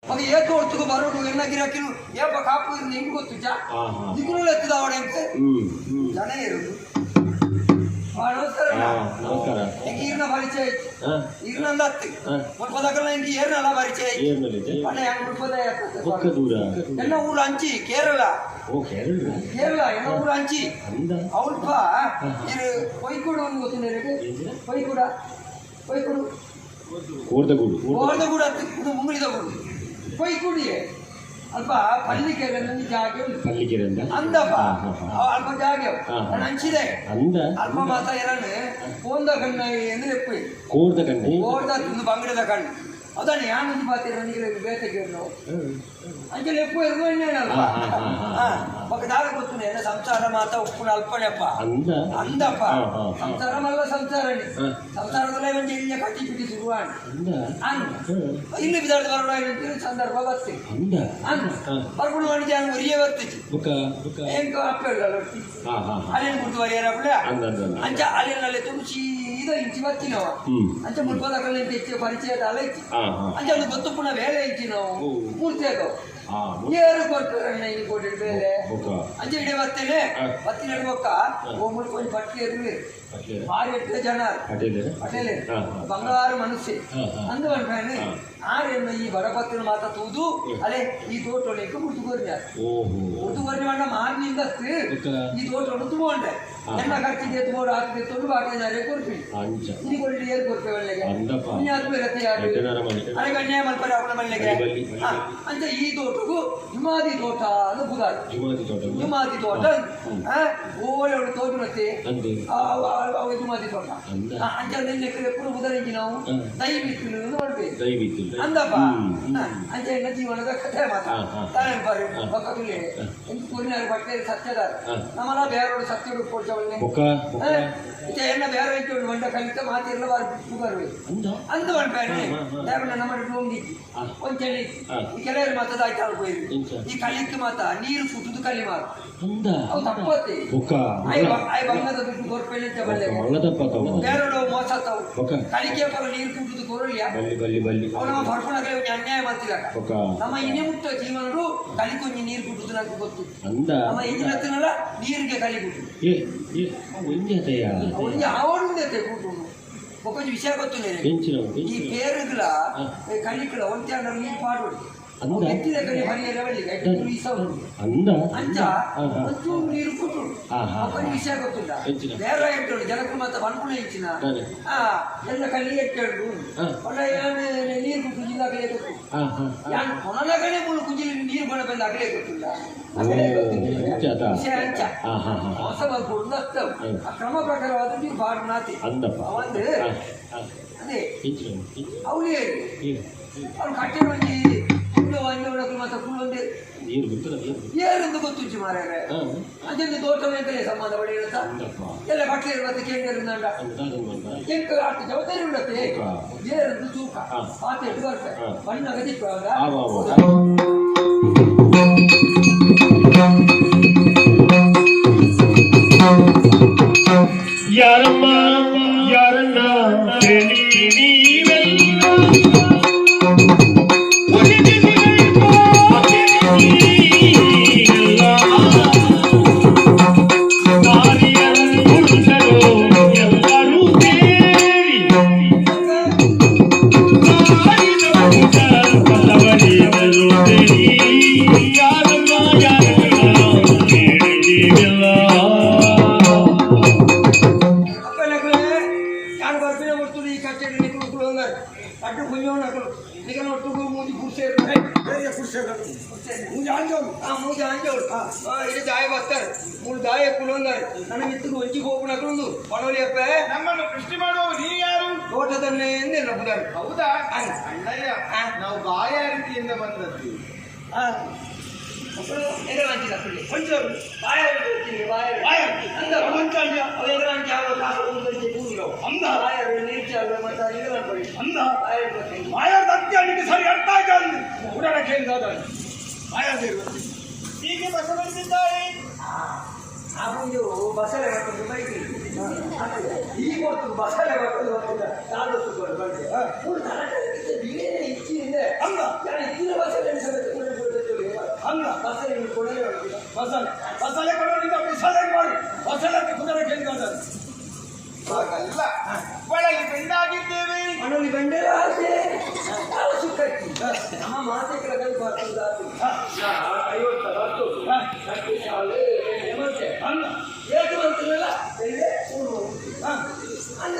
ಮಗ ಏತು ಹೊಡ್ತುಕು ಬರೋಡು ಎಣ್ಣ ಗಿರಾಕಿಲು ಏಪ ಕಾಪು ಇருந்து ಹೆಂಗ್ ಗೊತ್ತುಜ ದಿಗುಲು ಎತ್ತದ ಅವಡೆಂಗೆ ಜನ ಇರುದು ನಮಸ್ಕಾರ ಹೆಂಗೆ ಈರ್ನ ಪರಿಚಯ ಈರ್ನಂದ ಹತ್ತಿ ಮುಟ್ಪದಕಲ್ಲ ಹೆಂಗೆ ಏರ್ನಲ್ಲ ಪರಿಚಯ ಅಣ್ಣ ಹೆಂಗ್ ಮುಟ್ಪದ ಎನ್ನ ಊರು ಅಂಚಿ ಕೇರಳ ಕೇರಳ ಎನ್ನ ಊರು ಅಂಚಿ ಅವಲ್ಪ ಇದು ಕೊಯ್ಕೂಡು ಒಂದು ಗೊತ್ತಿಲ್ಲ ಕೊಯ್ಕೂಡು ಕೋರ್ದಗೂಡು ಹತ್ತಿ ಇದು ಮುಂಗುಳಿದ ಗೂಡು ಕೊಯ್ಕೂಡಿಯೇ ಅಲ್ಪ ಪಲ್ಲಿಕೆರೆ ಜಾಗ ಪಲ್ಲಿಕೆರೆ ಅಂದಪ್ಪ ಅಲ್ಪ ಜಾಗ ಅಂಚಿದೆ ಅಲ್ಪ ಮಾತ ಎರನೆ ಕೋಂದ ಕಣ್ಣ ಎಂದ್ರೆ ಕೋರ್ದ ತಿಂದು ಬಂಗಡದ ಕಣ್ಣು ಅದನ್ನ ಯಾನೊಂದು ಪಾತ್ರ ನನಗೆ ಬೇಟೆಗೆ ನಾವು ಅಂಚೆ ಎಪ್ಪು ಇರುವ ಎಣ್ಣೆನಲ್ಪ ఒక దారి ಗೊತ್ತು ಎಲ್ಲ ಸಂಸಾರ ಮಾತ ಉಪ್ಪುನ ಅಲ್ಪನೆಪ್ಪ ಅಂದಪ್ಪ ಸಂಸಾರ ಮಲ್ಲ ಸಂಸಾರನಿ ಸಂಸಾರದಲ್ಲೇ ಒಂದು ಇಲ್ಲಿಯ ಕಟ್ಟಿ ಪಿಟಿ ಶುರುವಾಣಿ ಇಲ್ಲಿ ಬಿದ್ದಾಡ ಬರೋಣ ಸಂದರ್ಭ ಬರ್ತಿ ಬರ್ಕೊಂಡು ಮಾಡಿ ಜಾನ ಒರಿಯೇ ಬರ್ತಿತ್ತು ಹೆಂಗ ಅಪ್ಪ ಅಲ್ಲೇನು ಕುಡ್ದು ಬರಿಯಾರಪ್ಪ ಅಂಚ ಅಲ್ಲಿನಲ್ಲಿ ತುಳಸಿ ಇದು ಇಂಚಿ ಬರ್ತೀನವ ಅಂಚ ಮುಲ್ಪದಕಲ್ಲಿ ಹೆಚ್ಚು ಪರಿಚಯದ ಅಲ್ಲ ಇಚ್ಚಿ ಅಂಚ ಒಂದು ಗೊತ್ತು ಪುನಃ ಬೇರೆ ಇಚ್ಚಿ ನಾವು ಪೂರ್ತಿ ಆಗವು ಏರು ಕೊಡ್ತಾರೆ ಇಲ್ಲಿ ಕೊಟ್ಟಿದ್ದು ಬೇರೆ ಅಂಚೆ ಇಡೀ ಬರ್ತೇನೆ ಬತ್ತಿ ನಡ್ಬೇಕ ಒಬ್ಬರು ಕೊಂಚ ಪಟ್ಟಿ ಇರಲಿ ಭಾರಿ ಎಟ್ಟು ಜನ ಪಟೇಲೆ ಬಂಗಾರು ಮನಸ್ಸೆ ಅಂದು ಅನ್ಕಾನೆ ಆರೇನು ಈ ಬಡಪತ್ತಿನ ಮಾತ ತೂದು ಅಲೆ ಈ ತೋಟೊಳಗೆ ಮುರ್ತುಗೋರಿ ಮಾಡ ಮಾರ್ನಿಂದ ಈ ತೋಟೊಳು ತುಂಬೋಂಡೆ ಎಲ್ಲ ಖರ್ಚಿಗೆ ತುಂಬೋಡು ಹಾಕಿದೆ ತೊಂದು ಬಾಟಿದ್ದಾರೆ ಕೊಡ್ತೀನಿ ಇಲ್ಲಿ ಕೊಟ್ಟು ಏರು ಕೊಡ್ತೇವೆ ಒಳ್ಳೆಗೆ ಅದಕ್ಕೆ ಅನ್ಯಾಯ ಮಲ್ಪರೆ ಅವನ ಮನೆಗೆ ಅಂತ ಈ ತೋಟಗೂ ಹಿಮಾದಿ ತೋಟ ಅದು ಬುಧಾರ ಹಿಮಾದಿ ತೋಟ ಓಳೆ ಅವಳು ತೋಟ ಮತ್ತೆ ಹಿಮಾದಿ ತೋಟ ಅಂಚೆ ಎప్పుడు ಬುಧನಿಗೆ ನಾವು ದೈವಿತ್ತು ನೋಡ್ಬೇಕು ಅಂದಪ್ಪ ಅಂಚೆ ಜೀವನದ ಕಥೆ ಮಾತಾ ತಾನೆ ಪಕ್ಕದಲ್ಲಿ ಕೂರಿನಾರು ಬಟ್ಟೆ ಸತ್ಯದ ನಮ್ಮನ್ನ ಬೇರೆಯವರು ಸತ್ಯಡು ಕೊಡ್ತವಲ್ಲೇ ಎನ್ನ ಬೇರೆ ಇಟ್ಟು ಮಂಡ ಕಲಿತ ಮಾತಿರಲ್ಲ ಬರ್ಬೇಕು ಅಂದು ಮಾಡ್ಬೇಡಿ ದೇವನ ನಮ್ಮ ಡೋಂಗಿತ್ತು ಒಂದು ಚಳಿ ಈ ಕೆಲವರು ಮಾತದಾಯ್ತು ಆಡ್ಬೋದು ಈ ಕಲಿಕ್ಕೆ ಮಾತ ನೀರು ಕುಟ್ಟುದು ಕಲಿ ಮಾತು ಅವು ತಪ್ಪತ್ತೆ ಆಯ್ ಬಂಗದ ದುಡ್ಡು ಕೊರ್ಪೇನೆ ಬೇರೆಯವರು ಮೋಸ ತಾವು ಕಲಿಕೆ ಪರ ನೀರು ಕುಟ್ಟುದು ಕೊರಲಿಯ ಅವು ನಮ್ಮ ಬರ್ಪಣಕ್ಕೆ ಅನ್ಯಾಯ ಮಾಡ್ತಿಲ್ಲ ನಮ್ಮ ಇನಿ ಮುಟ್ಟ ಜೀವನರು ಕಲಿಕೊಂಜಿ ನೀರು ಕುಟ್ಟುದು ನನಗೆ ಗೊತ್ತು ನಮ್ಮ ಇಂಜಿನತ್ತಿನಲ್ಲ ನೀರಿಗೆ ಕಲಿ ಕುಟ್ಟು ಒಂಜಿ ಆವಡುಂದೆ ಕೂಟು ಒಕ್ಕೊಂದು ವಿಷಯ ಗೊತ್ತು ಈ ಪೇರುಗಳ ಕಲಿಕಳ ಒಂದೇ ನೀರು ಪಾಡೋದು ಎತ್ತಿದ ಕಡೆ ಹರಿಯರ ಬಳ್ಳಿಗೆ ಅಂಚ ಒಂಚೂರು ನೀರು ಕೊಟ್ಟು ಒಂದು ವಿಷಯ ಗೊತ್ತಿಲ್ಲ ಬೇರೆ ಎಟ್ಟೋಳು ಜನಕ್ಕೆ ಮಾತ್ರ ಬನ್ಪುಣ ಹೆಚ್ಚಿನ ಎಲ್ಲ ಕಲ್ಲಿ ಎಟ್ಟೋಳು ಒಳ್ಳೆ ನೀರು ಕುಟ್ಟು ಜಿಲ್ಲಾಗಲೇ ಗೊತ್ತು ಯಾನು ಕೊನಲಗಡೆ ಮುಳು ಕುಂಜಿಲಿ ನೀರು ಬಣ ಬಂದ ಅಗಲೇ ಗೊತ್ತಿಲ್ಲ ವಿಷಯ ಅಂಚ ಹೊಸ ಬರ್ಬೋದು ಆ ಕ್ರಮ ಪ್ರಕಾರವಾದ ನೀವು ಬಾಡು ನಾತಿ ಒಂದು ಅದೇ ಅವಳೇ ಅವ್ರು ಕಟ್ಟೆ ಬಂದು ಮತ್ತೆ ಫುಲ್ ಏನೆಂದು ಗೊತ್ತು ಮಾರ್ಯಾರೆ ಅದನ್ನು ತೋಟವೇಂತಲೇ ಸಂಬಂಧ ಪಡೆಯುತ್ತ ಎಲ್ಲ ಬಟ್ಟೆ ಮತ್ತೆ ಕೇಂದ್ರ ಕೆಂಕ ಅಷ್ಟು ಜವಾಬ್ದಾರಿ ಉಂಡತ್ತೆ ಏನೆಂದು ತೂಕ ಪಾತೆ ಎಟ್ಟು ಬರ್ತೆ ಬಣ್ಣ ಗತಿಕ್ಕಾಗ ಯಾರಮ್ಮ ಯಾರನ್ನ ನಮ್ಮನ್ನು ಸೃಷ್ಟಿ ಮಾಡುವ ನೀ ಯಾರು? ತೋಟದಲ್ಲೇ ಹೌದಾ? ಅಣ್ಣಯ್ಯ, ನಾವು ಬಾಯ ರೀತಿಯಿಂದ ಬಂದದ್ದು. ಸರಿ ಅರ್ಥ ಹೀಗೆ ಬಸವಳಿಸಿದ್ದಾರೆ. ಆಗುಂಜು ಬಸಳೆ ಬರ್ತದೆ ಬೈಕ್ ಈಗ ಹೊತ್ತು ಬಸಳೆ ಬರ್ತದೆ ಇಚ್ಛೆ ಇದೆ ಅಲ್ಲ ಇಚ್ಚಿನ ಬಸಳೆ ಬಸಳೆ ಕೊಡೋದ್ರಿಂದ ಬಿಸಾಲೆ ಮಾಡು ಬಸಳೆ ಕುದುರೆ ಕೇಳಿದ ಹಾಗಲ್ಲ ಒಳಗೆ ಬೆಂಡಾಗಿದ್ದೇವೆ ಮಣ್ಣಲ್ಲಿ ಬಂಡೆಲ್ಲ ಆಸೆ ಸುಕ್ಕಿ ನಮ್ಮ ಮಾತೆ ಕೆಳಗಡೆ ಬರ್ತದೆ 50 ಹತ್ತು ಶಾಲೆ ಮತ್ತೆ ಅನ್ನ ಏಕೆ ಬರ್ತಿರಲ್ಲ ಅಲ್ಲಿ